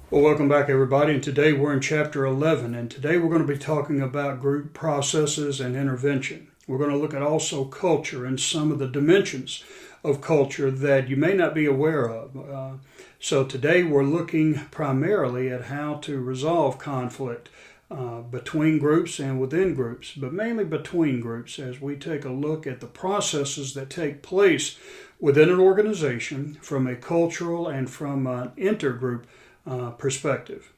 Well, welcome back, everybody. And today we're in chapter 11. And today we're going to be talking about group processes and intervention. We're going to look at also culture and some of the dimensions of culture that you may not be aware of. So today we're looking primarily at how to resolve conflict between groups and within groups, but mainly between groups as we take a look at the processes that take place within an organization from a cultural and from an intergroup perspective.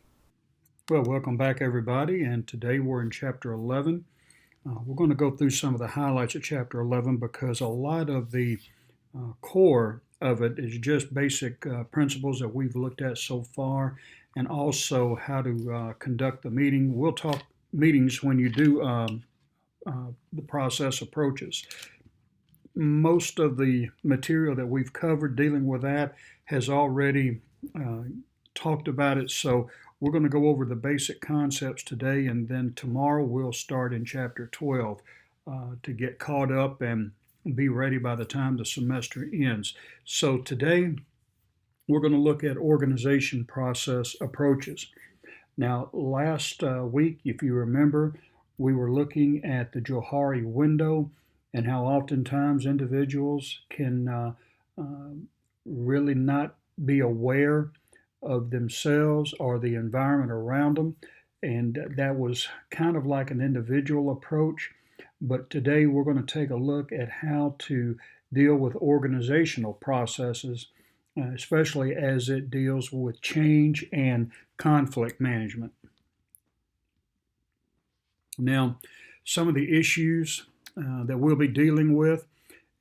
Well, welcome back, everybody. And today we're in chapter 11. We're going to go through some of the highlights of chapter 11 because a lot of the core of it is just basic principles that we've looked at so far, and also how to conduct the meeting. We'll talk meetings when you do the process approaches. Most of the material that we've covered dealing with that has already talked about it. So we're going to go over the basic concepts today, and then tomorrow we'll start in chapter 12 to get caught up and be ready by the time the semester ends. So today we're going to look at organization process approaches. Now, last week, if you remember, we were looking at the Johari window and how oftentimes individuals can really not be aware of themselves or the environment around them. And that was kind of like an individual approach. But today we're going to take a look at how to deal with organizational processes, especially as it deals with change and conflict management. Now, some of the issues that we'll be dealing with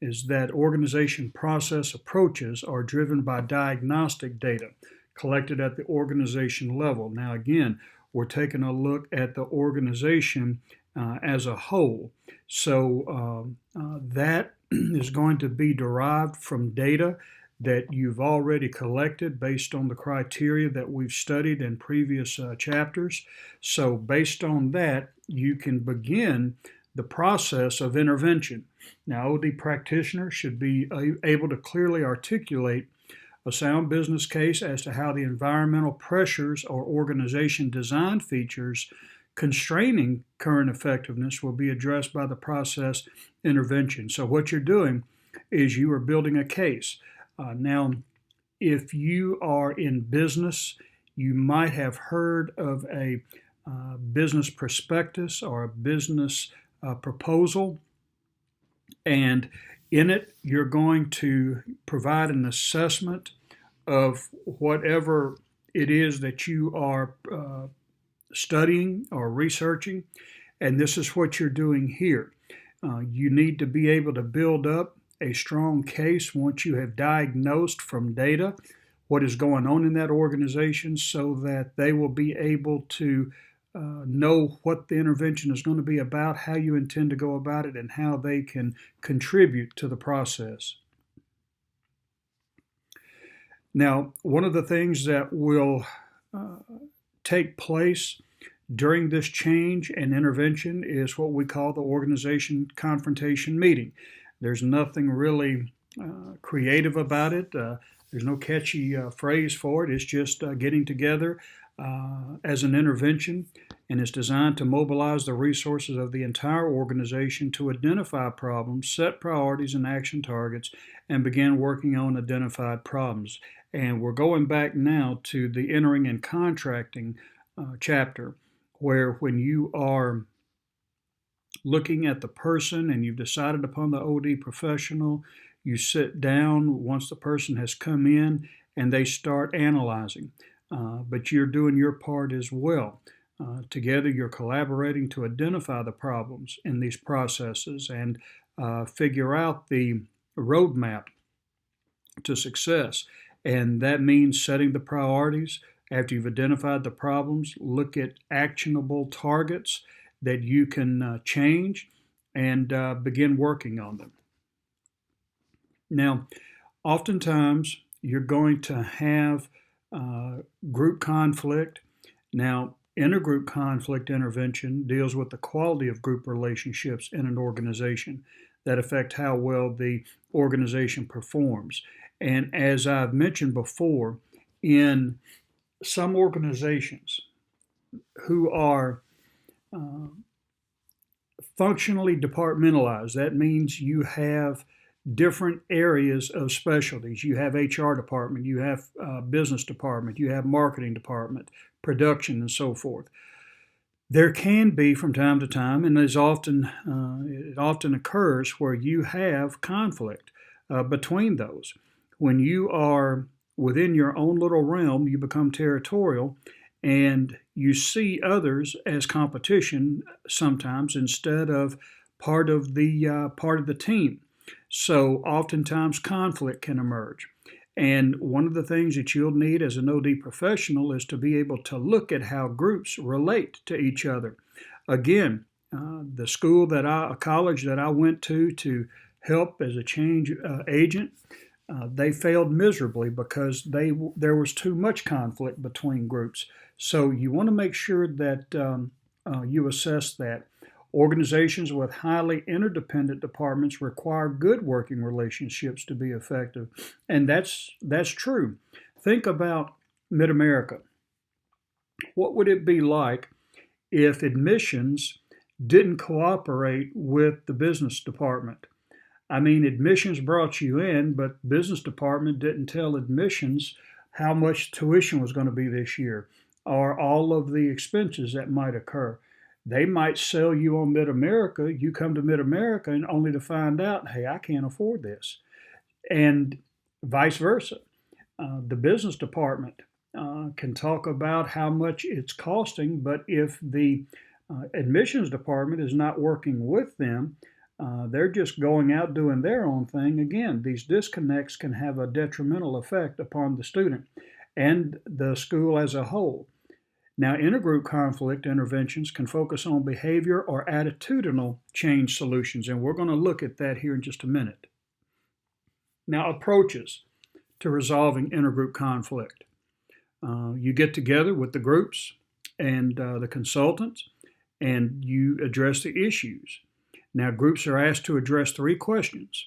is that organization process approaches are driven by diagnostic data collected at the organization level. Now, again, we're taking a look at the organization as a whole. So that is going to be derived from data that you've already collected based on the criteria that we've studied in previous chapters. So based on that, you can begin the process of intervention. Now, OD practitioners should be able to clearly articulate a sound business case as to how the environmental pressures or organization design features constraining current effectiveness will be addressed by the process intervention. So what you're doing is you are building a case. Now, if you are in business, you might have heard of a business prospectus or a business proposal, and in it, you're going to provide an assessment of whatever it is that you are studying or researching, and this is what you're doing here. You need to be able to build up a strong case once you have diagnosed from data what is going on in that organization so that they will be able to know what the intervention is going to be about, how you intend to go about it, and how they can contribute to the process. Now, one of the things that will take place during this change and intervention is what we call the organization confrontation meeting. There's nothing really creative about it. There's no catchy phrase for it. It's just getting together as an intervention, and it's designed to mobilize the resources of the entire organization to identify problems, set priorities and action targets, and begin working on identified problems. And we're going back now to the entering and contracting chapter, where when you are looking at the person and you've decided upon the OD professional, you sit down once the person has come in and they start analyzing. But you're doing your part as well. Together, you're collaborating to identify the problems in these processes and figure out the roadmap to success. And that means setting the priorities. After you've identified the problems, look at actionable targets that you can change and begin working on them. Now, oftentimes, you're going to have group conflict. Now, intergroup conflict intervention deals with the quality of group relationships in an organization that affect how well the organization performs. And as I've mentioned before, in some organizations who are functionally departmentalized. That means you have different areas of specialties. You have HR department, you have business department, you have marketing department, production, and so forth. There can be from time to time, and it often occurs where you have conflict between those. When you are within your own little realm, you become territorial, and you see others as competition sometimes instead of part of the team. So oftentimes conflict can emerge. And one of the things that you'll need as an OD professional is to be able to look at how groups relate to each other. Again, a college that I went to help as a change agent, they failed miserably because there was too much conflict between groups. So you want to make sure that you assess that. Organizations with highly interdependent departments require good working relationships to be effective, and that's true. Think about Mid-America. What would it be like if admissions didn't cooperate with the business department? I mean, admissions brought you in, but business department didn't tell admissions how much tuition was going to be this year or all of the expenses that might occur. They might sell you on Mid-America. You come to Mid-America and only to find out, hey, I can't afford this. And vice versa. The business department can talk about how much it's costing, but if the admissions department is not working with them, they're just going out doing their own thing. Again, these disconnects can have a detrimental effect upon the student and the school as a whole. Now, intergroup conflict interventions can focus on behavior or attitudinal change solutions, and we're going to look at that here in just a minute. Now, approaches to resolving intergroup conflict. You get together with the groups and the consultants, and you address the issues. Now, groups are asked to address 3 questions,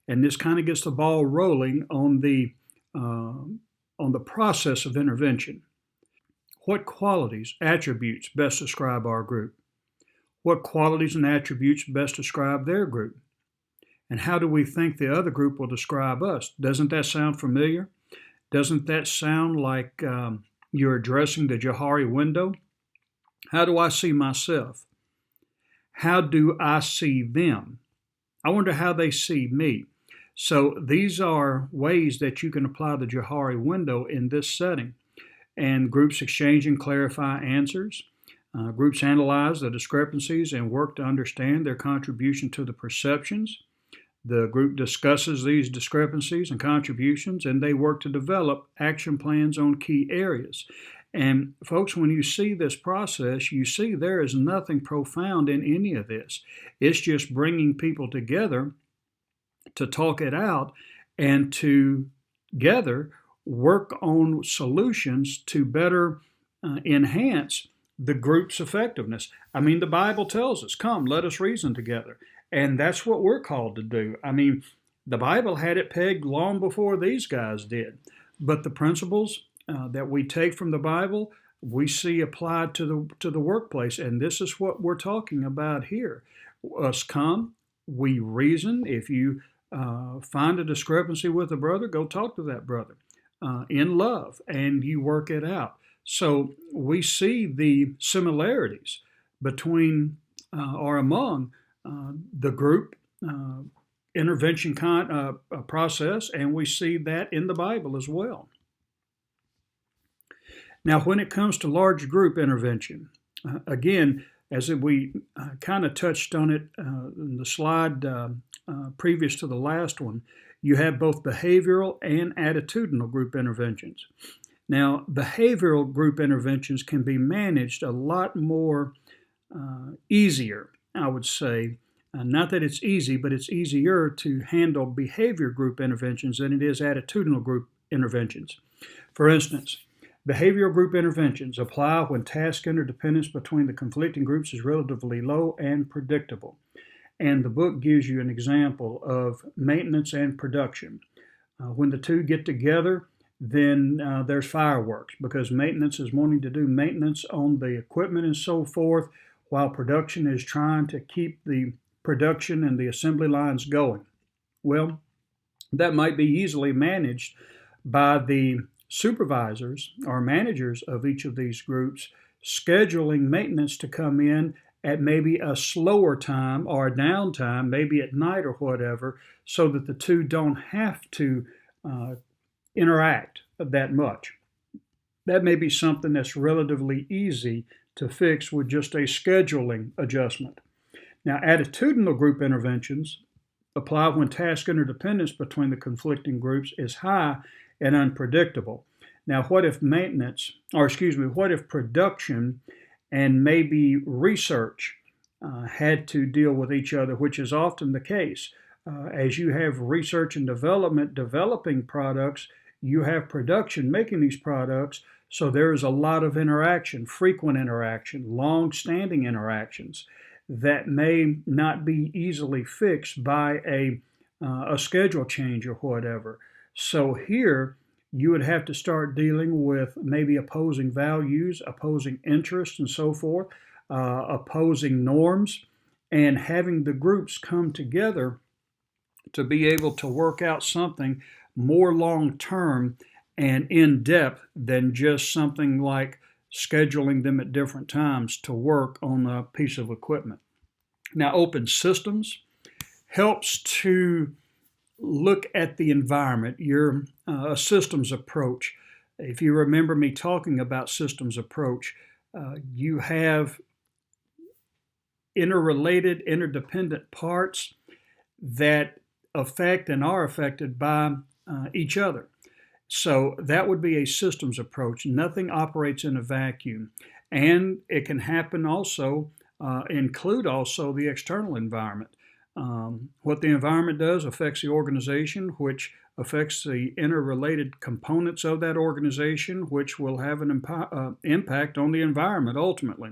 and this kind of gets the ball rolling on the process of intervention. What qualities, attributes best describe our group? What qualities and attributes best describe their group? And how do we think the other group will describe us? Doesn't that sound familiar? Doesn't that sound like you're addressing the Johari window? How do I see myself? How do I see them? I wonder how they see me. So these are ways that you can apply the Johari window in this setting. And groups exchange and clarify answers. Groups analyze the discrepancies and work to understand their contribution to the perceptions. The group discusses these discrepancies and contributions, and they work to develop action plans on key areas. And folks, when you see this process, you see there is nothing profound in any of this. It's just bringing people together to talk it out and together work on solutions to better enhance the group's effectiveness. I mean, the Bible tells us, come, let us reason together. And that's what we're called to do. I mean, the Bible had it pegged long before these guys did. But the principles that we take from the Bible, we see applied to the workplace. And this is what we're talking about here. Us come, we reason. If you find a discrepancy with a brother, go talk to that brother. In love, and you work it out. So we see the similarities between or among the group intervention process, and we see that in the Bible as well. Now, when it comes to large group intervention, again, as we kind of touched on it in the slide previous to the last one, you have both behavioral and attitudinal group interventions. Now, behavioral group interventions can be managed a lot more easier, I would say. Not that it's easy, but it's easier to handle behavior group interventions than it is attitudinal group interventions. For instance, behavioral group interventions apply when task interdependence between the conflicting groups is relatively low and predictable. And the book gives you an example of maintenance and production. When the two get together, then there's fireworks, because maintenance is wanting to do maintenance on the equipment and so forth, while production is trying to keep the production and the assembly lines going. Well, that might be easily managed by the supervisors or managers of each of these groups scheduling maintenance to come in at maybe a slower time or a downtime, maybe at night or whatever, so that the two don't have to interact that much. That may be something that's relatively easy to fix with just a scheduling adjustment. Now, attitudinal group interventions apply when task interdependence between the conflicting groups is high and unpredictable. Now, what if what if production and maybe research had to deal with each other, which is often the case. As you have research and development developing products, you have production making these products, so there is a lot of interaction, frequent interaction, long-standing interactions that may not be easily fixed by a schedule change or whatever. So here, you would have to start dealing with maybe opposing values, opposing interests, and so forth, opposing norms, and having the groups come together to be able to work out something more long-term and in-depth than just something like scheduling them at different times to work on a piece of equipment. Now, open systems helps to look at the environment, your systems approach. If you remember me talking about systems approach, you have interrelated, interdependent parts that affect and are affected by each other. So that would be a systems approach. Nothing operates in a vacuum. And it can happen also, include also the external environment. What the environment does affects the organization, which affects the interrelated components of that organization, which will have an impact on the environment ultimately.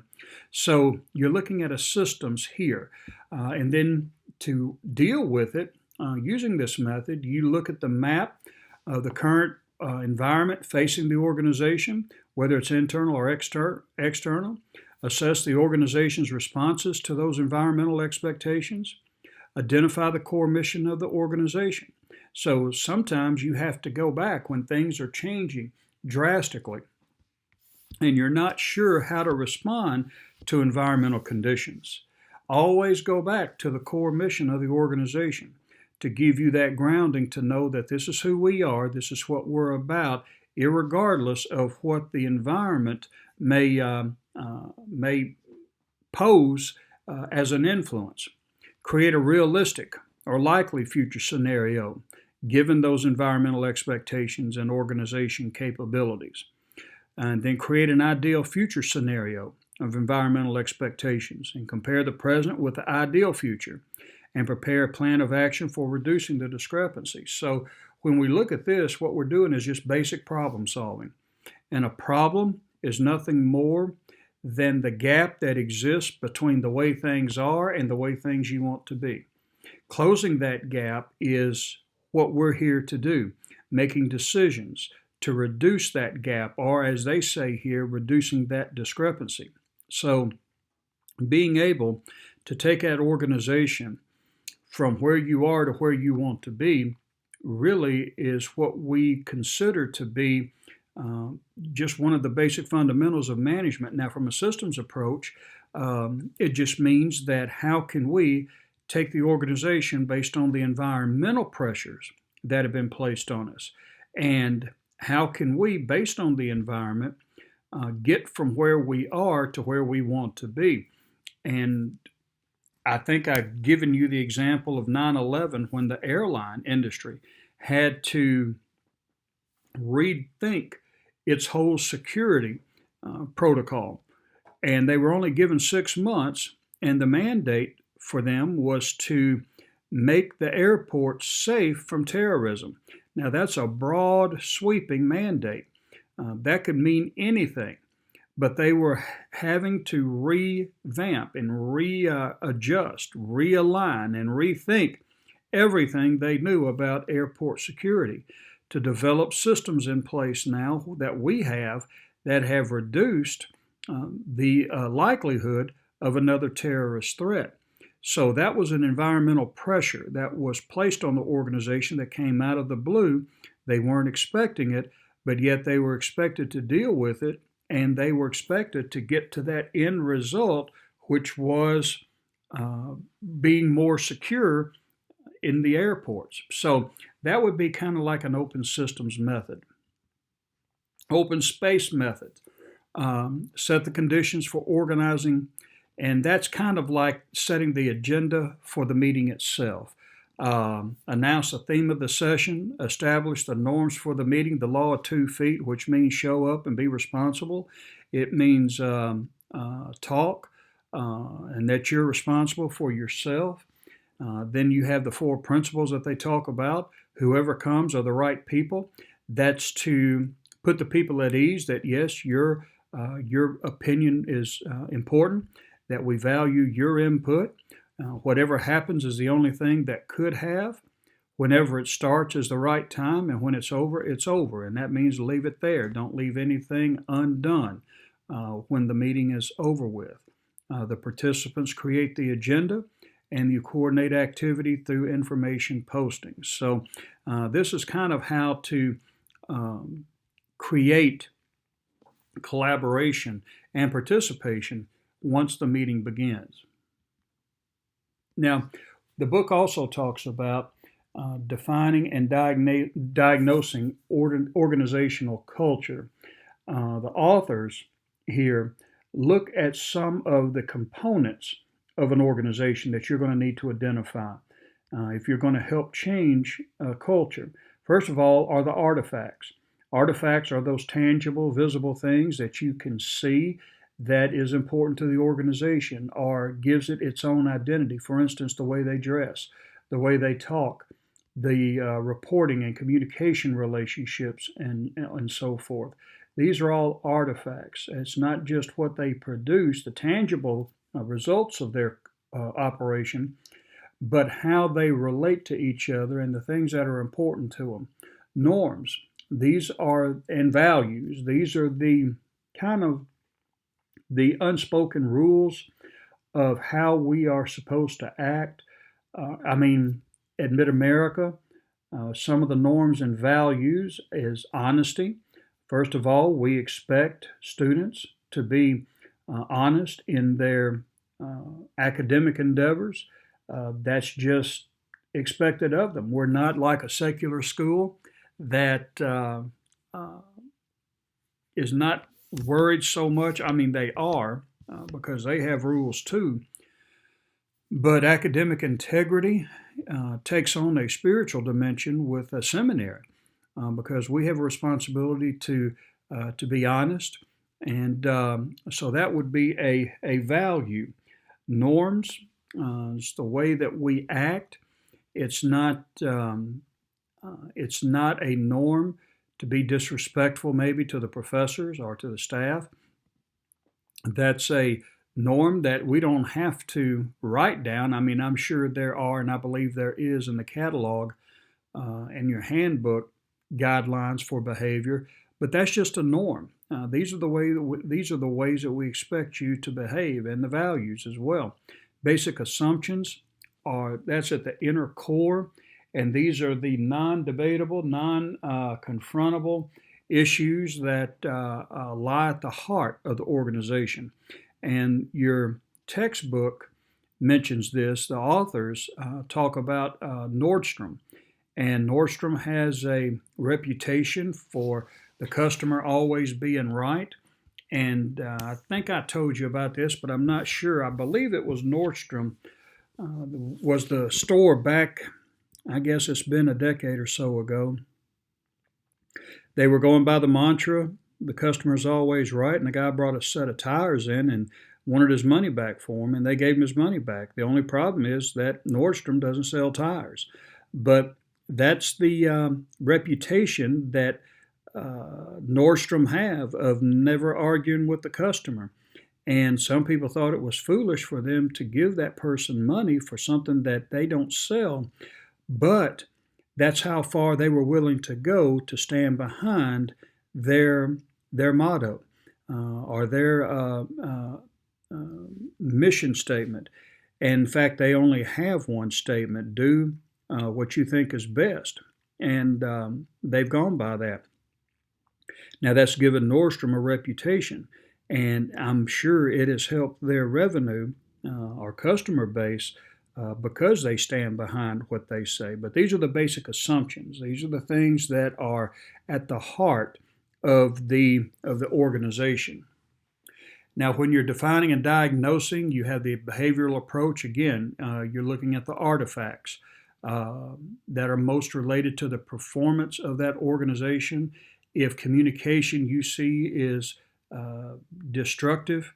So you're looking at a systems here. And then to deal with it, using this method, you look at the map of the current environment facing the organization, whether it's internal or external, assess the organization's responses to those environmental expectations, identify the core mission of the organization. So sometimes you have to go back when things are changing drastically and you're not sure how to respond to environmental conditions. Always go back to the core mission of the organization to give you that grounding to know that this is who we are, this is what we're about, irregardless of what the environment may pose as an influence. Create a realistic or likely future scenario given those environmental expectations and organization capabilities. And then create an ideal future scenario of environmental expectations and compare the present with the ideal future and prepare a plan of action for reducing the discrepancies. So when we look at this, what we're doing is just basic problem solving. And a problem is nothing more than the gap that exists between the way things are and the way things you want to be. Closing that gap is what we're here to do, making decisions to reduce that gap, or as they say here, reducing that discrepancy. So being able to take that organization from where you are to where you want to be really is what we consider to be just one of the basic fundamentals of management. Now, from a systems approach, it just means that how can we take the organization based on the environmental pressures that have been placed on us, and how can we, based on the environment, get from where we are to where we want to be. And I think I've given you the example of 9/11 when the airline industry had to rethink its whole security protocol. And they were only given 6 months, and the mandate for them was to make the airport safe from terrorism. Now, that's a broad, sweeping mandate. That could mean anything, but they were having to revamp and readjust, realign, and rethink everything they knew about airport security to develop systems in place now that we have that have reduced the likelihood of another terrorist threat. So that was an environmental pressure that was placed on the organization that came out of the blue. They weren't expecting it, but yet they were expected to deal with it, and they were expected to get to that end result, which was being more secure in the airports. So that would be kind of like an open systems method. Open space method. Set the conditions for organizing, and that's kind of like setting the agenda for the meeting itself. Announce the theme of the session, establish the norms for the meeting, the law of 2 feet, which means show up and be responsible. It means talk, and that you're responsible for yourself. Then you have the 4 principles that they talk about. Whoever comes are the right people. That's to put the people at ease that, yes, your opinion is important, that we value your input. Whatever happens is the only thing that could have. Whenever it starts is the right time, and when it's over, it's over. And that means leave it there. Don't leave anything undone when the meeting is over with. The participants create the agenda, and you coordinate activity through information postings. So this is kind of how to create collaboration and participation once the meeting begins. Now, the book also talks about defining and diagnosing organizational culture. The authors here look at some of the components of an organization that you're going to need to identify if you're going to help change culture. First of all are the artifacts. Artifacts are those tangible, visible things that you can see that is important to the organization or gives it its own identity. For instance, the way they dress, the way they talk, the reporting and communication relationships, and so forth. These are all artifacts. It's not just what they produce, the tangible results of their operation, but how they relate to each other and the things that are important to them. Norms, these are, and values, these are the kind of the unspoken rules of how we are supposed to act. At Mid-America, some of the norms and values is honesty. First of all, we expect students to be honest in their academic endeavors. That's just expected of them. We're not like a secular school that is not worried so much. They are because they have rules too. But academic integrity takes on a spiritual dimension with a seminary because we have a responsibility to be honest. And so that would be a value. Norms, it's the way that we act. It's not a norm to be disrespectful maybe to the professors or to the staff. That's a norm that we don't have to write down. I'm sure there are, and I believe there is in the catalog and your handbook guidelines for behavior, but that's just a norm. These are the ways that we expect you to behave, and the values as well. Basic assumptions that's at the inner core. And these are the non-debatable, non-confrontable issues that lie at the heart of the organization. And your textbook mentions this. The authors talk about Nordstrom. And Nordstrom has a reputation for the customer always being right. And I think I told you about this, but I'm not sure. I believe it was Nordstrom was the store back, I guess it's been a decade or so ago. They were going by the mantra, the customer's always right, and the guy brought a set of tires in and wanted his money back for him, and they gave him his money back. The only problem is that Nordstrom doesn't sell tires. But that's the reputation that Nordstrom have of never arguing with the customer. And some people thought it was foolish for them to give that person money for something that they don't sell. But That's how far they were willing to go to stand behind their motto or their mission statement. And in fact, they only have one statement: do what you think is best. And they've gone by that. Now, that's given Nordstrom a reputation, and I'm sure it has helped their revenue or customer base because they stand behind what they say. But these are the basic assumptions. These are the things that are at the heart of the organization. Now, when you're defining and diagnosing, you have the behavioral approach. Again, you're looking at the artifacts that are most related to the performance of that organization. If communication you see is destructive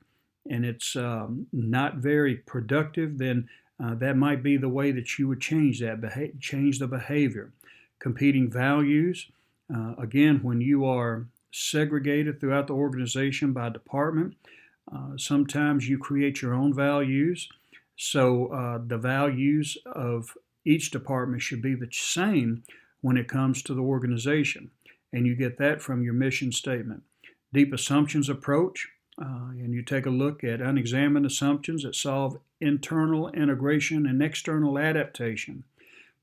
and it's not very productive, then that might be the way that you would change that, change the behavior. Competing values, again, when you are segregated throughout the organization by department, sometimes you create your own values. So the values of each department should be the same when it comes to the organization. And you get that from your mission statement. Deep assumptions approach, and you take a look at unexamined assumptions that solve internal integration and external adaptation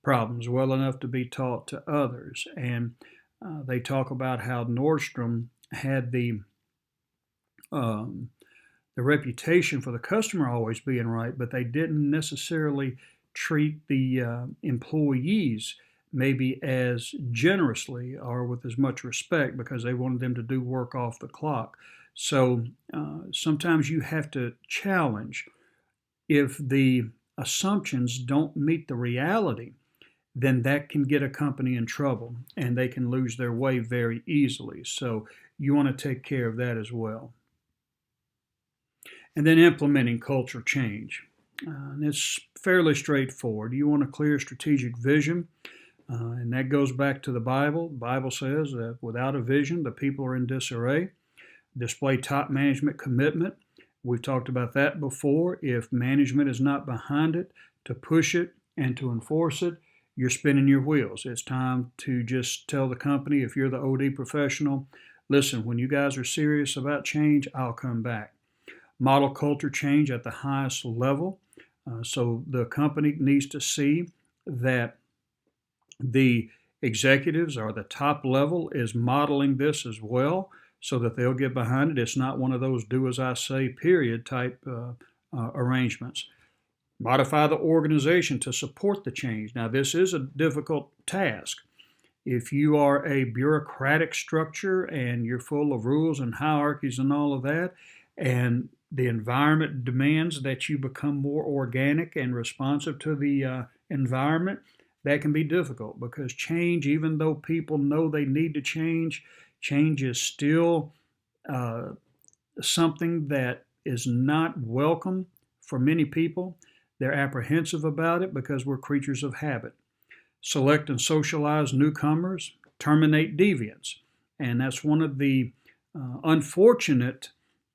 problems well enough to be taught to others. And they talk about how Nordstrom had the reputation for the customer always being right, but they didn't necessarily treat the employees maybe as generously or with as much respect because they wanted them to do work off the clock. So sometimes you have to challenge. If the assumptions don't meet the reality, then that can get a company in trouble and they can lose their way very easily. So you want to take care of that as well. And then implementing culture change. And it's fairly straightforward. You want a clear strategic vision. And that goes back to the Bible. The Bible says that without a vision, the people are in disarray. Display top management commitment. We've talked about that before. If management is not behind it to push it and to enforce it, you're spinning your wheels. It's time to just tell the company, if you're the OD professional, listen, when you guys are serious about change, I'll come back. Model culture change at the highest level. So the company needs to see that the executives or the top level is modeling this as well so that they'll get behind it. It's not one of those do as I say, period type arrangements. Modify the organization to support the change. Now, this is a difficult task. If you are a bureaucratic structure and you're full of rules and hierarchies and all of that, and the environment demands that you become more organic and responsive to the environment, that can be difficult because change, even though people know they need to change, change is still something that is not welcome for many people. They're apprehensive about it because we're creatures of habit. Select and socialize newcomers, terminate deviants. And that's one of the unfortunate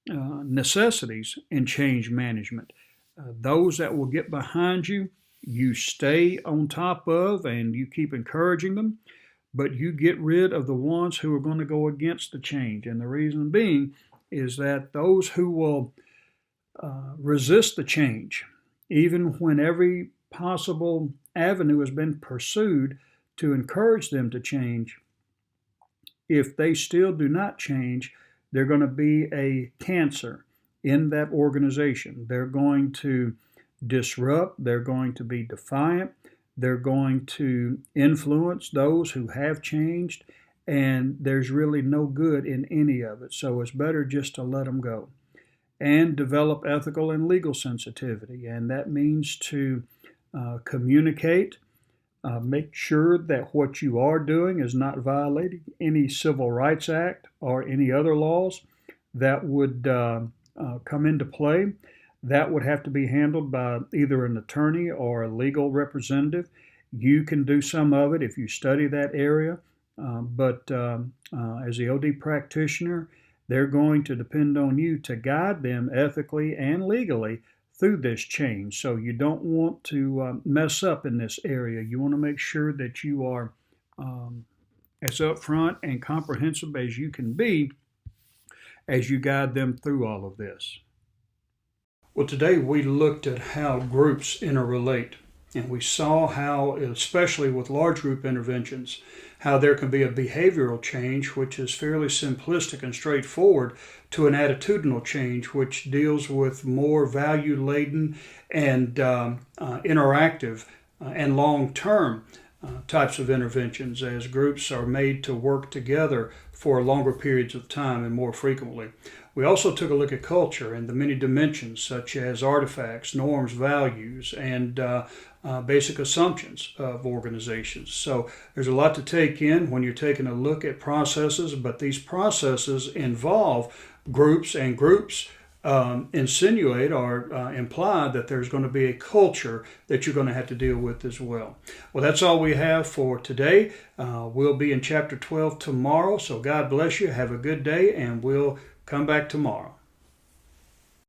necessities in change management. Those that will get behind you, you stay on top of and you keep encouraging them, but you get rid of the ones who are going to go against the change. And the reason being is that those who will resist the change, even when every possible avenue has been pursued to encourage them to change, if they still do not change, they're going to be a cancer in that organization. They're going to disrupt, they're going to be defiant, they're going to influence those who have changed, and there's really no good in any of it. So it's better just to let them go. And develop ethical and legal sensitivity, and that means to communicate, make sure that what you are doing is not violating any Civil Rights Act or any other laws that would come into play. That would have to be handled by either an attorney or a legal representative. You can do some of it if you study that area, but as the OD practitioner, they're going to depend on you to guide them ethically and legally through this change. So you don't want to mess up in this area. You want to make sure that you are as upfront and comprehensive as you can be as you guide them through all of this. Well, today we looked at how groups interrelate, and we saw how, especially with large group interventions, how there can be a behavioral change which is fairly simplistic and straightforward to an attitudinal change which deals with more value-laden and interactive and long-term types of interventions as groups are made to work together for longer periods of time and more frequently. We also took a look at culture and the many dimensions such as artifacts, norms, values, and basic assumptions of organizations. So there's a lot to take in when you're taking a look at processes, but these processes involve groups, and groups insinuate or imply that there's going to be a culture that you're going to have to deal with as well. Well, that's all we have for today. We'll be in chapter 12 tomorrow, so God bless you. Have a good day, and we'll come back tomorrow.